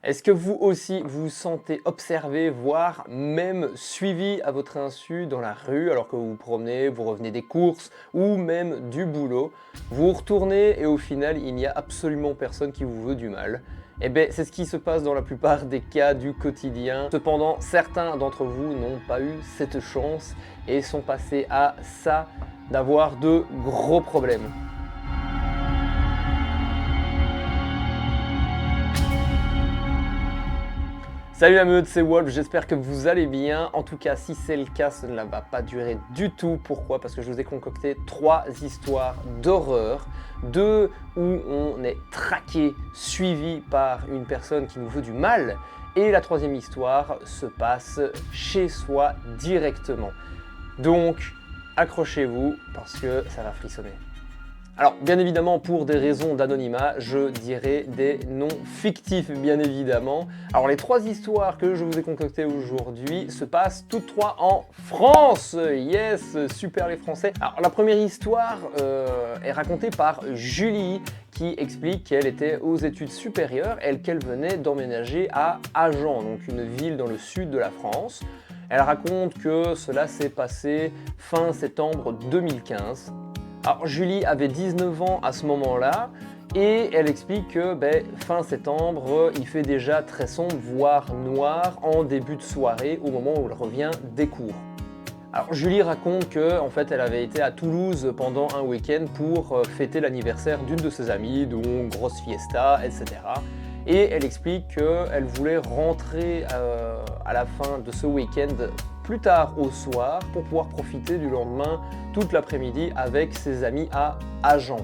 Est-ce que vous aussi vous vous sentez observé, voire même suivi à votre insu dans la rue alors que vous vous promenez, vous revenez des courses ou même du boulot? Vous retournez et au final, il n'y a absolument personne qui vous veut du mal. Eh bien, c'est ce qui se passe dans la plupart des cas du quotidien. Cependant, certains d'entre vous n'ont pas eu cette chance et sont passés à ça d'avoir de gros problèmes. Salut la meute, c'est Wolf, j'espère que vous allez bien. En tout cas, si c'est le cas, ça ne va pas durer du tout. Pourquoi? Parce que je vous ai concocté 3 histoires d'horreur. 2 où on est traqué, suivi par une personne qui nous veut du mal. Et la troisième histoire se passe chez soi directement. Donc, accrochez-vous parce que ça va frissonner. Alors, bien évidemment, pour des raisons d'anonymat, je dirais des noms fictifs, bien évidemment. Alors, les 3 histoires que je vous ai concoctées aujourd'hui se passent toutes 3 en France. Yes, super les Français. Alors, la première histoire est racontée par Julie, qui explique qu'elle était aux études supérieures et qu'elle venait d'emménager à Agen, donc une ville dans le sud de la France. Elle raconte que cela s'est passé fin septembre 2015. Alors Julie avait 19 ans à ce moment-là et elle explique que fin septembre, il fait déjà très sombre, voire noir en début de soirée au moment où elle revient des cours. Alors Julie raconte que en fait, elle avait été à Toulouse pendant un week-end pour fêter l'anniversaire d'une de ses amies, donc grosse fiesta, etc. Et elle explique qu'elle voulait rentrer à la fin de ce week-end plus tard au soir pour pouvoir profiter du lendemain toute l'après-midi avec ses amis à Agen.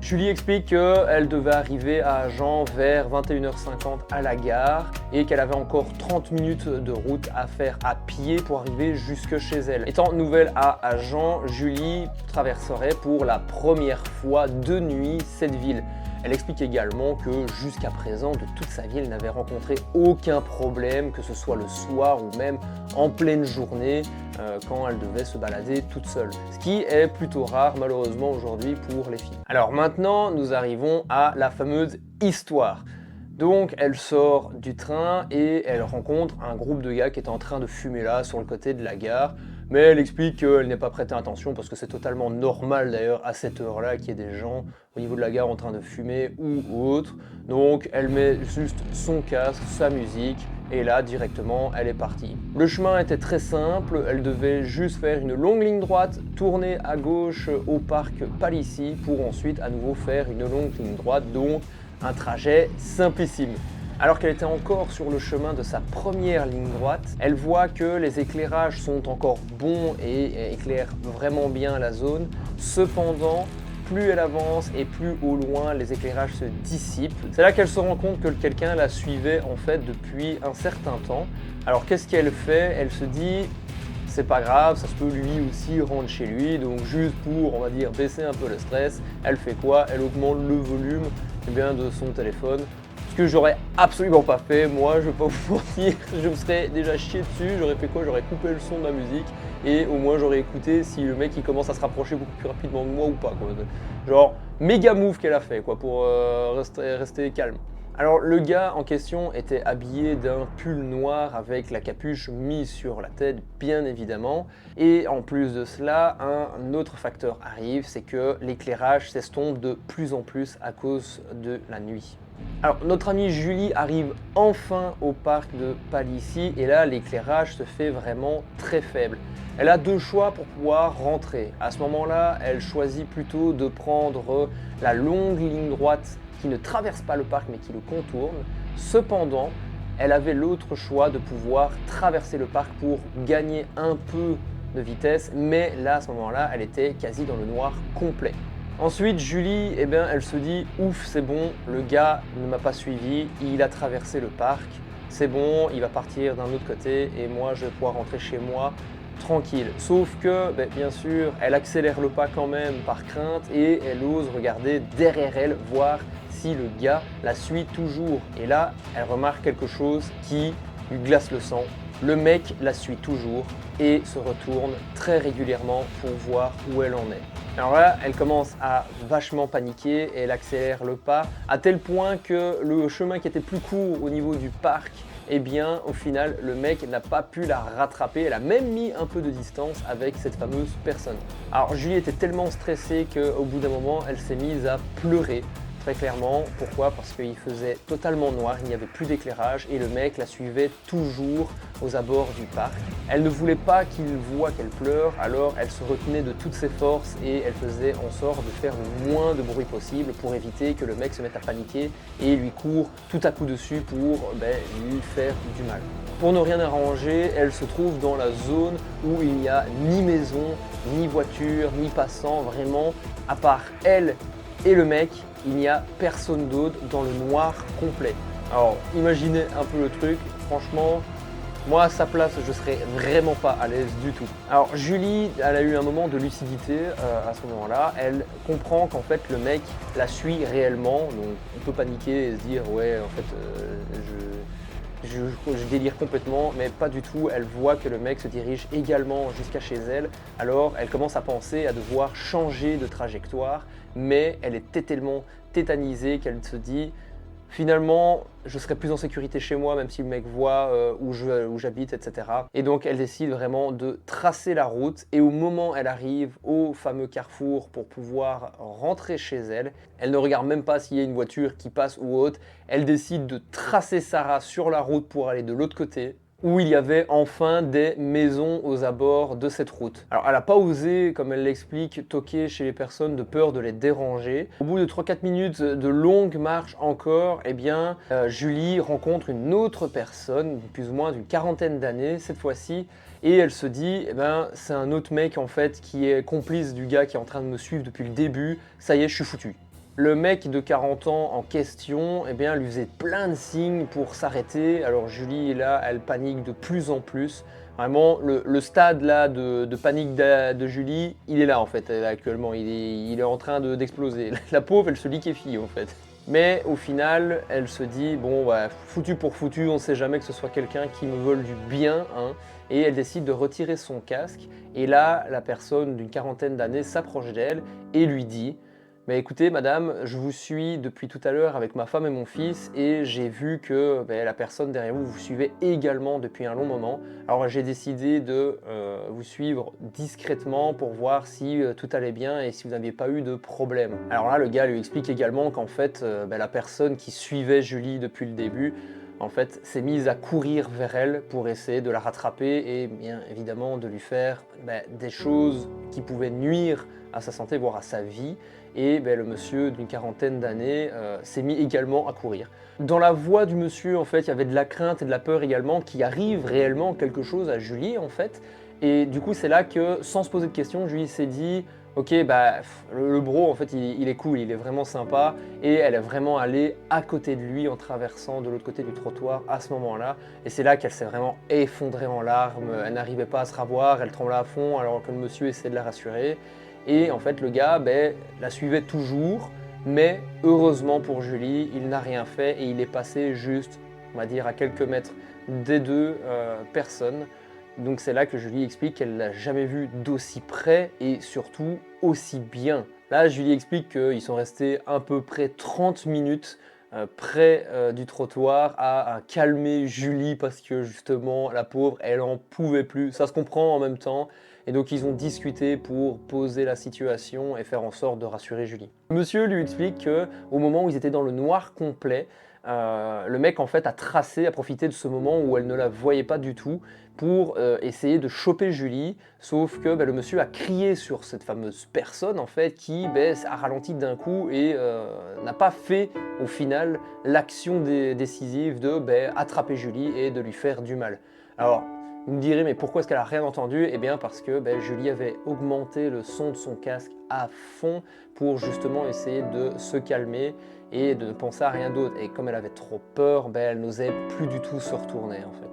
Julie explique qu'elle devait arriver à Agen vers 21h50 à la gare et qu'elle avait encore 30 minutes de route à faire à pied pour arriver jusque chez elle. Étant nouvelle à Agen, Julie traverserait pour la première fois de nuit cette ville. Elle explique également que jusqu'à présent, de toute sa vie, elle n'avait rencontré aucun problème, que ce soit le soir ou même en pleine journée, quand elle devait se balader toute seule. Ce qui est plutôt rare, malheureusement, aujourd'hui pour les filles. Alors maintenant, nous arrivons à la fameuse histoire. Donc elle sort du train et elle rencontre un groupe de gars qui est en train de fumer là, sur le côté de la gare. Mais elle explique qu'elle n'est pas prêtée attention parce que c'est totalement normal d'ailleurs à cette heure-là qu'il y ait des gens au niveau de la gare en train de fumer ou autre. Donc elle met juste son casque, sa musique et là directement elle est partie. Le chemin était très simple, elle devait juste faire une longue ligne droite, tourner à gauche au parc Palissy pour ensuite à nouveau faire une longue ligne droite, donc un trajet simplissime. Alors qu'elle était encore sur le chemin de sa première ligne droite, elle voit que les éclairages sont encore bons et éclairent vraiment bien la zone. Cependant, plus elle avance et plus au loin les éclairages se dissipent. C'est là qu'elle se rend compte que quelqu'un la suivait en fait depuis un certain temps. Alors qu'est-ce qu'elle fait? Elle se dit c'est pas grave, ça se peut lui aussi rentrer chez lui, donc juste pour, on va dire, baisser un peu le stress, elle fait quoi? Elle augmente le volume de son téléphone. Ce que j'aurais absolument pas fait, moi je vais pas vous mentir, je me serais déjà chié dessus, j'aurais fait quoi? J'aurais coupé le son de ma musique et au moins j'aurais écouté si le mec il commence à se rapprocher beaucoup plus rapidement de moi ou pas quoi. Genre méga move qu'elle a fait quoi pour rester calme. Alors le gars en question était habillé d'un pull noir avec la capuche mise sur la tête bien évidemment et en plus de cela un autre facteur arrive, c'est que l'éclairage s'estompe de plus en plus à cause de la nuit. Alors notre amie Julie arrive enfin au parc de Palissy et là l'éclairage se fait vraiment très faible. Elle a 2 choix pour pouvoir rentrer. À ce moment-là, elle choisit plutôt de prendre la longue ligne droite qui ne traverse pas le parc mais qui le contourne. Cependant, elle avait l'autre choix de pouvoir traverser le parc pour gagner un peu de vitesse, mais là à ce moment-là, elle était quasi dans le noir complet. Ensuite, Julie, elle se dit « Ouf, c'est bon, le gars ne m'a pas suivi, il a traversé le parc, c'est bon, il va partir d'un autre côté et moi je vais pouvoir rentrer chez moi tranquille. » Sauf que, bien sûr, elle accélère le pas quand même par crainte et elle ose regarder derrière elle, voir si le gars la suit toujours. Et là, elle remarque quelque chose qui lui glace le sang. Le mec la suit toujours et se retourne très régulièrement pour voir où elle en est. Alors là, elle commence à vachement paniquer et elle accélère le pas à tel point que le chemin qui était plus court au niveau du parc, eh bien au final le mec n'a pas pu la rattraper, elle a même mis un peu de distance avec cette fameuse personne. Alors Julie était tellement stressée qu'au bout d'un moment elle s'est mise à pleurer. Très clairement, pourquoi? Parce qu'il faisait totalement noir, il n'y avait plus d'éclairage et le mec la suivait toujours aux abords du parc. Elle ne voulait pas qu'il voie qu'elle pleure, alors elle se retenait de toutes ses forces et elle faisait en sorte de faire le moins de bruit possible pour éviter que le mec se mette à paniquer et lui court tout à coup dessus pour lui faire du mal. Pour ne rien arranger, elle se trouve dans la zone où il n'y a ni maison, ni voiture, ni passant, vraiment, à part elle et le mec, il n'y a personne d'autre dans le noir complet. Alors imaginez un peu le truc, franchement, moi à sa place je serais vraiment pas à l'aise du tout. Alors Julie, elle a eu un moment de lucidité à ce moment-là, elle comprend qu'en fait le mec la suit réellement, donc on peut paniquer et se dire ouais en fait je délire complètement, mais pas du tout. Elle voit que le mec se dirige également jusqu'à chez elle. Alors elle commence à penser à devoir changer de trajectoire, mais elle est tellement tétanisée qu'elle se dit finalement je serai plus en sécurité chez moi même si le mec voit où j'habite, etc. Et donc elle décide vraiment de tracer la route et au moment où elle arrive au fameux carrefour pour pouvoir rentrer chez elle, elle ne regarde même pas s'il y a une voiture qui passe ou autre, elle décide de tracer Sarah sur la route pour aller de l'autre côté où il y avait enfin des maisons aux abords de cette route. Alors elle n'a pas osé, comme elle l'explique, toquer chez les personnes de peur de les déranger. Au bout de 3-4 minutes de longue marche encore, eh bien Julie rencontre une autre personne, plus ou moins d'une quarantaine d'années cette fois-ci, et elle se dit, eh ben, c'est un autre mec en fait qui est complice du gars qui est en train de me suivre depuis le début, ça y est, je suis foutu. Le mec de 40 ans en question, eh bien, lui faisait plein de signes pour s'arrêter. Alors Julie, là, elle panique de plus en plus. Vraiment, le stade là de panique de Julie, il est là en fait, actuellement. Il est en train d'exploser. La pauvre, elle se liquéfie en fait. Mais au final, elle se dit, bon, bah, foutu pour foutu, on ne sait jamais que ce soit quelqu'un qui me vole du bien, hein. Et elle décide de retirer son casque. Et là, la personne d'une quarantaine d'années s'approche d'elle et lui dit, mais écoutez madame, je vous suis depuis tout à l'heure avec ma femme et mon fils et j'ai vu que la personne derrière vous vous suivait également depuis un long moment. Alors j'ai décidé de vous suivre discrètement pour voir si tout allait bien et si vous n'aviez pas eu de problème. Alors là le gars lui explique également qu'en fait la personne qui suivait Julie depuis le début en fait s'est mise à courir vers elle pour essayer de la rattraper et bien évidemment de lui faire des choses qui pouvaient nuire à sa santé, voire à sa vie. Et le monsieur d'une quarantaine d'années s'est mis également à courir. Dans la voix du monsieur, en fait, il y avait de la crainte et de la peur également qu'il arrive réellement quelque chose à Julie, en fait. Et du coup, c'est là que, sans se poser de questions, Julie s'est dit ok, le bro, en fait, il est cool, il est vraiment sympa. Et elle est vraiment allée à côté de lui en traversant de l'autre côté du trottoir à ce moment-là. Et c'est là qu'elle s'est vraiment effondrée en larmes. Elle n'arrivait pas à se ravoir, elle tremblait à fond alors que le monsieur essayait de la rassurer. Et en fait, le gars la suivait toujours, mais heureusement pour Julie, il n'a rien fait et il est passé juste, on va dire, à quelques mètres des deux personnes. Donc c'est là que Julie explique qu'elle l'a jamais vu d'aussi près et surtout aussi bien. Là, Julie explique qu'ils sont restés à peu près 30 minutes près du trottoir à calmer Julie parce que justement, la pauvre, elle en pouvait plus. Ça se comprend en même temps. Et donc ils ont discuté pour poser la situation et faire en sorte de rassurer Julie. Monsieur lui explique qu'au moment où ils étaient dans le noir complet, le mec en fait a tracé, a profité de ce moment où elle ne la voyait pas du tout pour essayer de choper Julie, sauf que le monsieur a crié sur cette fameuse personne en fait qui a ralenti d'un coup et n'a pas fait au final l'action décisive de attraper Julie et de lui faire du mal. Alors vous me direz, mais pourquoi est-ce qu'elle a rien entendu? Eh bien parce que Julie avait augmenté le son de son casque à fond pour justement essayer de se calmer et de ne penser à rien d'autre. Et comme elle avait trop peur, elle n'osait plus du tout se retourner en fait.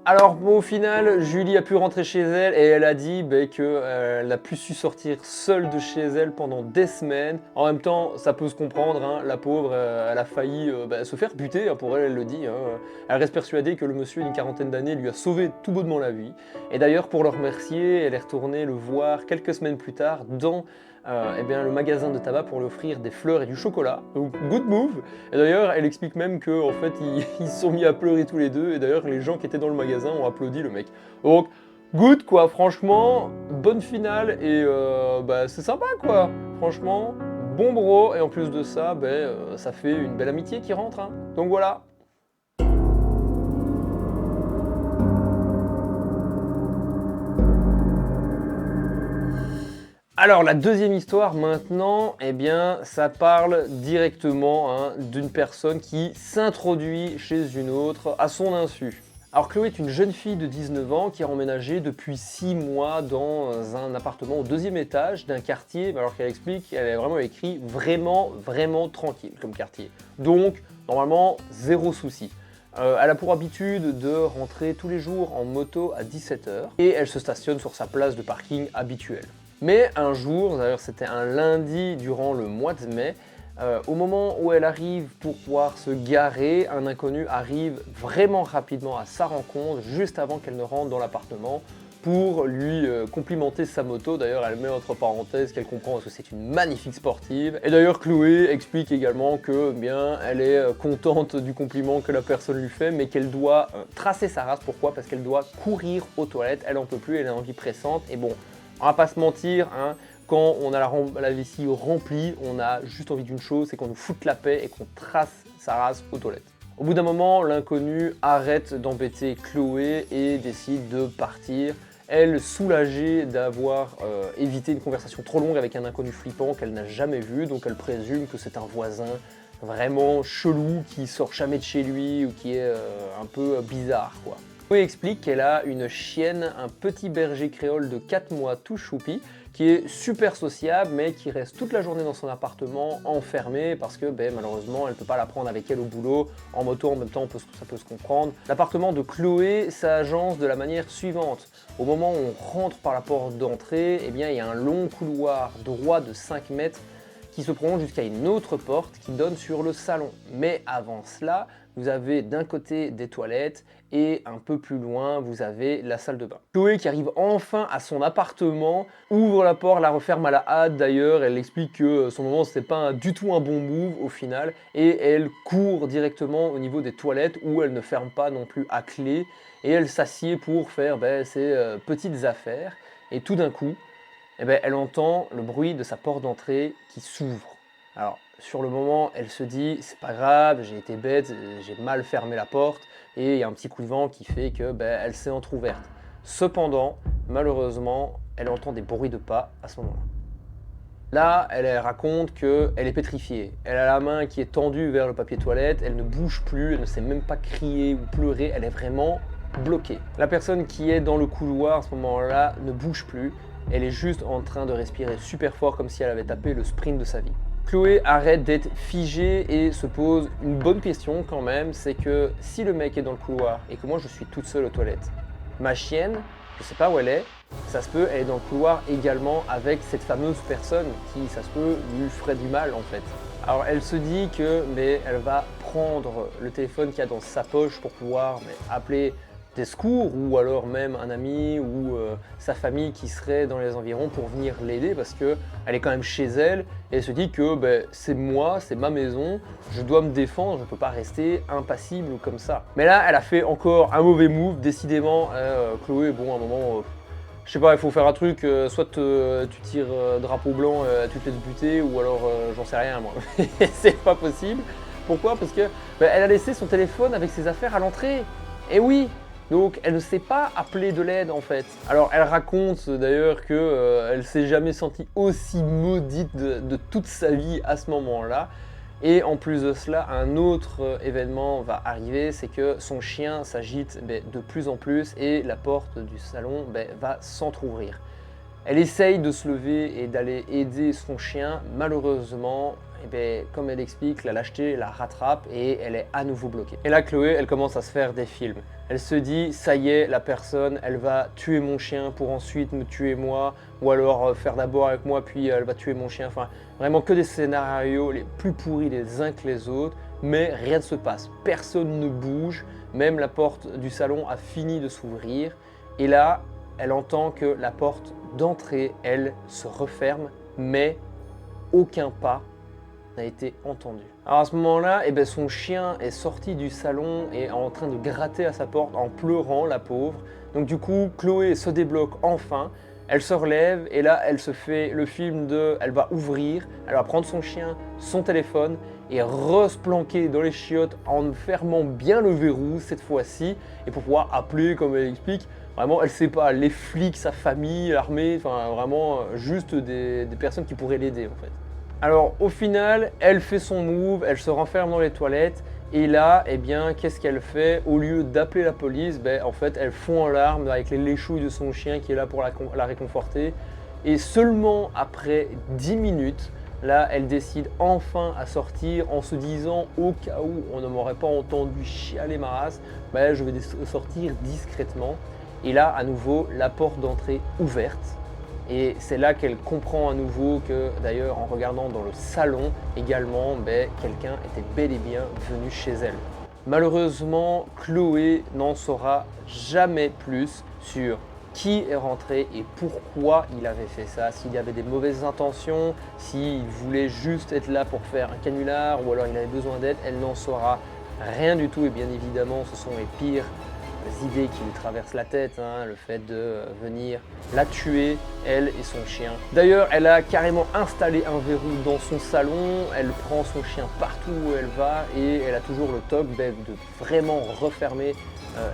Alors au final, Julie a pu rentrer chez elle et elle a dit qu'elle n'a plus su sortir seule de chez elle pendant des semaines. En même temps, ça peut se comprendre, hein, la pauvre, elle a failli se faire buter, hein, pour elle, elle le dit. Hein. Elle reste persuadée que le monsieur d'une quarantaine d'années lui a sauvé tout bonnement la vie. Et d'ailleurs, pour le remercier, elle est retournée le voir quelques semaines plus tard dans eh bien, le magasin de tabac pour lui offrir des fleurs et du chocolat. Donc, good move. Et d'ailleurs, elle explique même qu'en fait, ils se sont mis à pleurer tous les deux. Et d'ailleurs, les gens qui étaient dans le magasin ont applaudi le mec. Donc, good quoi, franchement, bonne finale et bah, c'est sympa quoi. Franchement, bon bro. Et en plus de ça, ça fait une belle amitié qui rentre, hein. Donc voilà. Alors la deuxième histoire maintenant, eh bien ça parle directement hein, d'une personne qui s'introduit chez une autre à son insu. Alors Chloé est une jeune fille de 19 ans qui a emménagé depuis 6 mois dans un appartement au 2e étage d'un quartier, alors qu'elle explique, elle a vraiment écrit vraiment tranquille comme quartier. Donc normalement zéro souci. Elle a pour habitude de rentrer tous les jours en moto à 17 h et elle se stationne sur sa place de parking habituelle. Mais un jour, d'ailleurs c'était un lundi durant le mois de mai, au moment où elle arrive pour pouvoir se garer, un inconnu arrive vraiment rapidement à sa rencontre, juste avant qu'elle ne rentre dans l'appartement, pour lui complimenter sa moto. D'ailleurs, elle met entre parenthèses qu'elle comprend parce que c'est une magnifique sportive. Et d'ailleurs, Chloé explique également que bien, elle est contente du compliment que la personne lui fait, mais qu'elle doit tracer sa race. Pourquoi? Parce qu'elle doit courir aux toilettes, elle en peut plus, elle a envie pressante. Et bon, on va pas se mentir, hein, quand on a la vessie remplie, on a juste envie d'une chose, c'est qu'on nous foute la paix et qu'on trace sa race aux toilettes. Au bout d'un moment, l'inconnu arrête d'embêter Chloé et décide de partir. Elle, soulagée d'avoir évité une conversation trop longue avec un inconnu flippant qu'elle n'a jamais vu, donc elle présume que c'est un voisin vraiment chelou qui sort jamais de chez lui ou qui est un peu bizarre quoi. Chloé explique qu'elle a une chienne, un petit berger créole de 4 mois tout choupi, qui est super sociable mais qui reste toute la journée dans son appartement enfermée parce que malheureusement elle ne peut pas la prendre avec elle au boulot, en moto en même temps ça peut se comprendre. L'appartement de Chloé s'agence de la manière suivante. Au moment où on rentre par la porte d'entrée, eh bien, il y a un long couloir droit de 5 mètres qui se prolonge jusqu'à une autre porte qui donne sur le salon. Mais avant cela, vous avez d'un côté des toilettes et un peu plus loin, vous avez la salle de bain. Chloé qui arrive enfin à son appartement, ouvre la porte, la referme à la hâte d'ailleurs, elle explique que son moment c'était pas du tout un bon move au final et elle court directement au niveau des toilettes où elle ne ferme pas non plus à clé et elle s'assied pour faire ses petites affaires et tout d'un coup, elle entend le bruit de sa porte d'entrée qui s'ouvre. Alors, sur le moment, elle se dit, c'est pas grave, j'ai été bête, j'ai mal fermé la porte, et il y a un petit coup de vent qui fait que elle s'est entrouverte. Cependant, malheureusement, elle entend des bruits de pas à ce moment-là. Là, elle raconte qu'elle est pétrifiée. Elle a la main qui est tendue vers le papier toilette, elle ne bouge plus, elle ne sait même pas crier ou pleurer, elle est vraiment bloquée. La personne qui est dans le couloir à ce moment-là ne bouge plus, elle est juste en train de respirer super fort comme si elle avait tapé le sprint de sa vie. Chloé arrête d'être figée et se pose une bonne question quand même, c'est que si le mec est dans le couloir et que moi je suis toute seule aux toilettes, ma chienne, je sais pas où elle est, ça se peut, elle est dans le couloir également avec cette fameuse personne qui, ça se peut, lui ferait du mal en fait. Alors elle se dit que elle va prendre le téléphone qu'il y a dans sa poche pour pouvoir appeler des secours ou alors même un ami ou sa famille qui serait dans les environs pour venir l'aider parce qu'elle est quand même chez elle et elle se dit que c'est moi, c'est ma maison, je dois me défendre, je ne peux pas rester impassible comme ça. Mais là, elle a fait encore un mauvais move, décidément, Chloé, bon, à un moment, je sais pas, il faut faire un truc, soit tu tires drapeau blanc, tu te laisses buter ou alors j'en sais rien moi, c'est pas possible. Pourquoi? Parce que elle a laissé son téléphone avec ses affaires à l'entrée, et oui. Donc elle ne sait pas appeler de l'aide en fait. Alors elle raconte d'ailleurs qu'elle ne s'est jamais sentie aussi maudite de toute sa vie à ce moment-là. Et en plus de cela, un autre événement va arriver, c'est que son chien s'agite de plus en plus et la porte du salon va s'entrouvrir. Elle essaye de se lever et d'aller aider son chien. Malheureusement, comme elle explique, la lâcheté la rattrape et elle est à nouveau bloquée. Et là, Chloé, elle commence à se faire des films. Elle se dit, ça y est, la personne, elle va tuer mon chien pour ensuite me tuer moi, ou alors faire d'abord avec moi, puis elle va tuer mon chien. Enfin, vraiment que des scénarios les plus pourris les uns que les autres, mais rien ne se passe. Personne ne bouge, même la porte du salon a fini de s'ouvrir. Et là, elle entend que la porte d'entrée, elle, se referme mais aucun pas n'a été entendu. Alors à ce moment-là, son chien est sorti du salon et est en train de gratter à sa porte en pleurant, la pauvre. Donc du coup, Chloé se débloque enfin, elle se relève et là, elle se fait le film de... Elle va ouvrir, elle va prendre son chien, son téléphone et re-se-planquer dans les chiottes en fermant bien le verrou cette fois-ci et pour pouvoir appeler, comme elle explique, vraiment, elle sait pas, les flics, sa famille, l'armée, enfin vraiment juste des personnes qui pourraient l'aider en fait. Alors au final, elle fait son move, elle se renferme dans les toilettes et là, qu'est-ce qu'elle fait? Au lieu d'appeler la police, en fait, elle fond en larmes avec les léchouilles de son chien qui est là pour la réconforter. Et seulement après 10 minutes, là, elle décide enfin à sortir en se disant, au cas où on ne m'aurait pas entendu chialer ma race, je vais sortir discrètement. Et là, à nouveau, la porte d'entrée ouverte. Et c'est là qu'elle comprend à nouveau que, d'ailleurs, en regardant dans le salon également, quelqu'un était bel et bien venu chez elle. Malheureusement, Chloé n'en saura jamais plus sur qui est rentré et pourquoi il avait fait ça, s'il y avait des mauvaises intentions, s'il voulait juste être là pour faire un canular ou alors il avait besoin d'aide, elle n'en saura rien du tout et bien évidemment ce sont les pires idées qui lui traversent la tête, le fait de venir la tuer, elle et son chien. D'ailleurs, elle a carrément installé un verrou dans son salon, elle prend son chien partout où elle va et elle a toujours le toc de vraiment refermer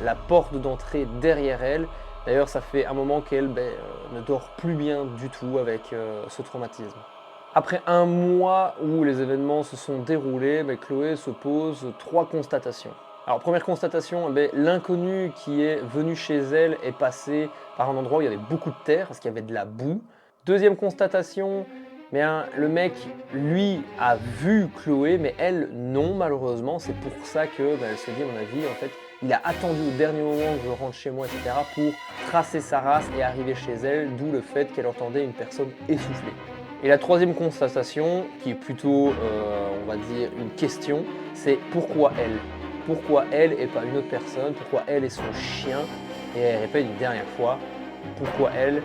la porte d'entrée derrière elle. D'ailleurs, ça fait un moment qu'elle ne dort plus bien du tout avec ce traumatisme. Après un mois où les événements se sont déroulés, Chloé se pose 3 constatations. Alors première constatation, l'inconnu qui est venu chez elle est passé par un endroit où il y avait beaucoup de terre, parce qu'il y avait de la boue. Deuxième constatation, le mec, lui, a vu Chloé, mais elle, non, malheureusement. C'est pour ça que elle se dit, à mon avis, en fait, il a attendu au dernier moment que je rentre chez moi, etc., pour tracer sa race et arriver chez elle, d'où le fait qu'elle entendait une personne essoufflée. Et la troisième constatation, qui est plutôt, on va dire, une question, c'est pourquoi elle? Pourquoi elle et pas une autre personne? Pourquoi elle et son chien? Et elle répète une dernière fois, pourquoi elle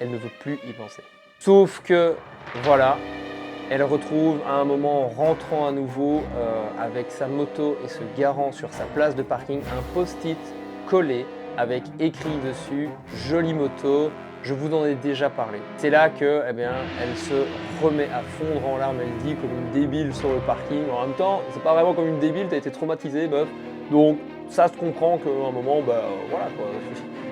ne veut plus y penser. Sauf que, voilà, elle retrouve à un moment, en rentrant à nouveau avec sa moto et se garant sur sa place de parking, un post-it collé avec écrit dessus « Jolie moto ». Je vous en ai déjà parlé. C'est là que, elle se remet à fondre en larmes. Elle dit comme une débile sur le parking. En même temps, c'est pas vraiment comme une débile, t'as été traumatisée, meuf. Donc, ça se comprend qu'à un moment, voilà quoi.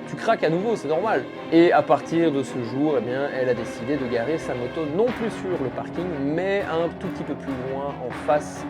Tu craques à nouveau, c'est normal. Et à partir de ce jour, elle a décidé de garer sa moto non plus sur le parking, mais un tout petit peu plus loin, en face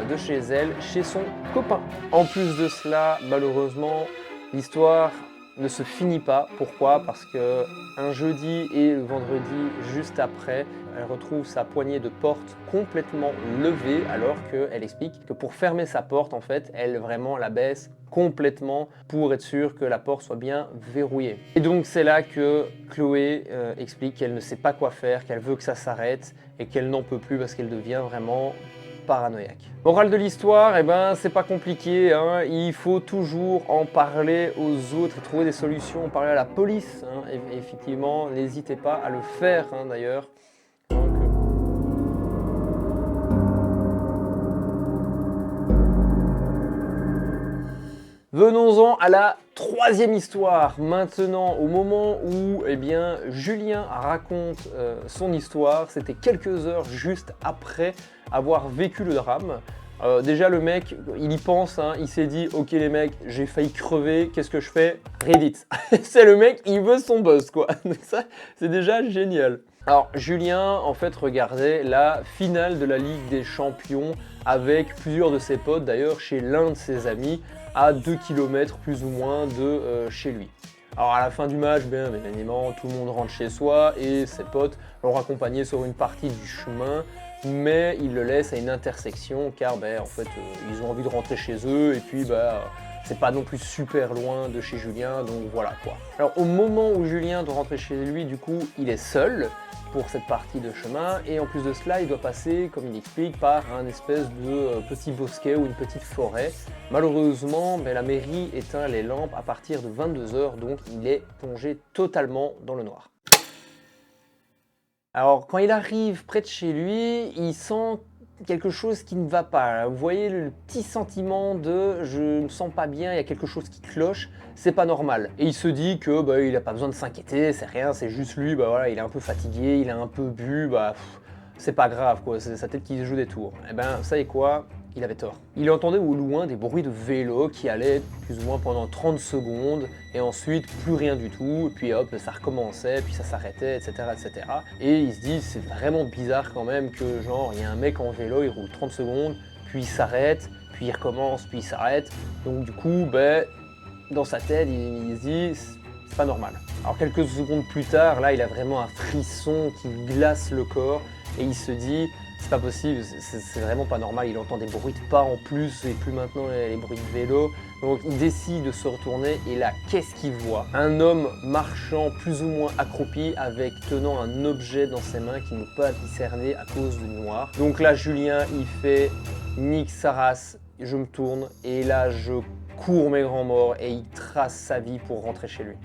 de chez elle, chez son copain. En plus de cela, malheureusement, l'histoire ne se finit pas. Pourquoi? Parce que un jeudi et le vendredi juste après, elle retrouve sa poignée de porte complètement levée alors qu'elle explique que pour fermer sa porte, en fait, elle vraiment la baisse complètement pour être sûre que la porte soit bien verrouillée. Et donc c'est là que Chloé explique qu'elle ne sait pas quoi faire, qu'elle veut que ça s'arrête et qu'elle n'en peut plus parce qu'elle devient vraiment paranoïaque. Morale de l'histoire, c'est pas compliqué, il faut toujours en parler aux autres et trouver des solutions, en parler à la police, et effectivement, n'hésitez pas à le faire d'ailleurs. Venons-en à la troisième histoire. Maintenant, au moment où Julien raconte son histoire, c'était quelques heures juste après avoir vécu le drame. Déjà le mec, il y pense, il s'est dit « Ok les mecs, j'ai failli crever, qu'est-ce que je fais ?» Reddit. C'est le mec, il veut son buzz quoi. Donc ça, c'est déjà génial. Alors Julien en fait regardait la finale de la Ligue des Champions avec plusieurs de ses potes, d'ailleurs chez l'un de ses amis, à 2 km plus ou moins de chez lui. Alors à la fin du match, bien évidemment, tout le monde rentre chez soi et ses potes l'ont raccompagné sur une partie du chemin, mais ils le laissent à une intersection car en fait ils ont envie de rentrer chez eux et puis c'est pas non plus super loin de chez Julien, donc voilà quoi. Alors au moment où Julien doit rentrer chez lui, du coup, il est seul pour cette partie de chemin et en plus de cela, il doit passer, comme il explique, par un espèce de petit bosquet ou une petite forêt. Malheureusement, la mairie éteint les lampes à partir de 22 h, donc il est plongé totalement dans le noir. Alors, quand il arrive près de chez lui, il sent quelque chose qui ne va pas. Vous voyez le petit sentiment de je me sens pas bien, il y a quelque chose qui cloche, c'est pas normal. Et il se dit que bah, il a pas besoin de s'inquiéter, c'est rien, c'est juste lui, bah voilà, il est un peu fatigué, il a un peu bu, bah c'est pas grave quoi, c'est sa tête qui se joue des tours. Et ben, ça y est quoi, il avait tort. Il entendait au loin des bruits de vélo qui allaient plus ou moins pendant 30 secondes, et ensuite plus rien du tout, et puis hop, ça recommençait, puis ça s'arrêtait, etc., etc. Et il se dit, c'est vraiment bizarre quand même que genre, il y a un mec en vélo, il roule 30 secondes, puis il s'arrête, puis il recommence, puis il s'arrête. Donc du coup, ben, dans sa tête, il se dit, c'est pas normal. Alors quelques secondes plus tard, là, il a vraiment un frisson qui glace le corps, et il se dit, c'est pas possible, c'est vraiment pas normal, il entend des bruits de pas en plus, et plus maintenant les bruits de vélo. Donc il décide de se retourner, et là, qu'est-ce qu'il voit? Un homme marchant plus ou moins accroupi, avec tenant un objet dans ses mains qu'il ne peut pas discerner à cause du noir. Donc là, Julien, il fait nique sa race, je me tourne, et là, je cours mes grands morts, et il trace sa vie pour rentrer chez lui.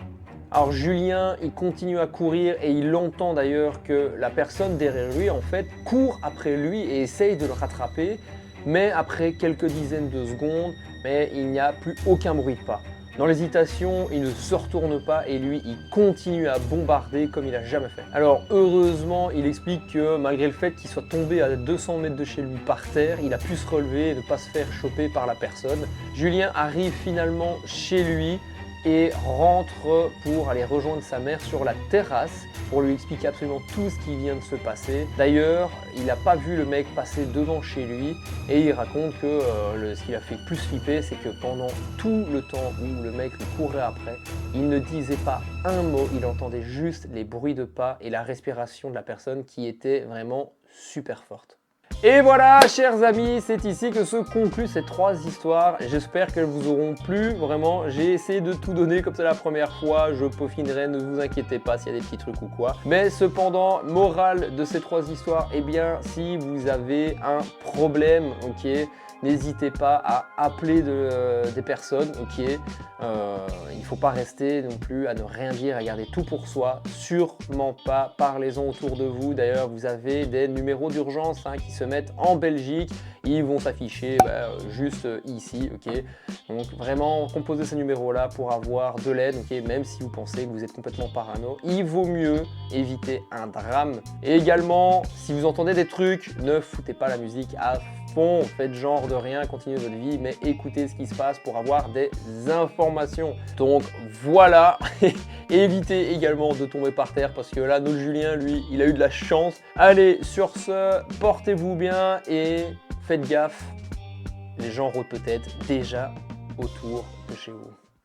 Alors Julien, il continue à courir et il entend d'ailleurs que la personne derrière lui, en fait, court après lui et essaye de le rattraper, mais après quelques dizaines de secondes, mais il n'y a plus aucun bruit de pas. Dans l'hésitation, il ne se retourne pas et lui, il continue à bombarder comme il n'a jamais fait. Alors heureusement, il explique que malgré le fait qu'il soit tombé à 200 mètres de chez lui par terre, il a pu se relever et ne pas se faire choper par la personne. Julien arrive finalement chez lui et rentre pour aller rejoindre sa mère sur la terrasse pour lui expliquer absolument tout ce qui vient de se passer. D'ailleurs, il n'a pas vu le mec passer devant chez lui et il raconte que ce qui l'a fait plus flipper, c'est que pendant tout le temps où le mec lui courait après, il ne disait pas un mot, il entendait juste les bruits de pas et la respiration de la personne qui était vraiment super forte. Et voilà, chers amis, c'est ici que se concluent ces 3 histoires. J'espère qu'elles vous auront plu. Vraiment, j'ai essayé de tout donner comme c'est la première fois. Je peaufinerai, ne vous inquiétez pas s'il y a des petits trucs ou quoi. Mais cependant, morale de ces 3 histoires, eh bien, si vous avez un problème, ok, n'hésitez pas à appeler des personnes, ok. Il ne faut pas rester non plus à ne rien dire, à garder tout pour soi. Sûrement pas, parlez-en autour de vous. D'ailleurs, vous avez des numéros d'urgence qui se mettent en Belgique. Ils vont s'afficher juste ici, ok. Donc vraiment, composez ces numéros-là pour avoir de l'aide, ok. Même si vous pensez que vous êtes complètement parano, il vaut mieux éviter un drame. Et également, si vous entendez des trucs, ne foutez pas la musique à fond, faites genre de rien, continuez votre vie, mais écoutez ce qui se passe pour avoir des informations. Donc voilà, évitez également de tomber par terre parce que là, notre Julien, lui, il a eu de la chance. Allez, sur ce, portez-vous bien et faites gaffe, les gens rôdent peut-être déjà autour de chez vous.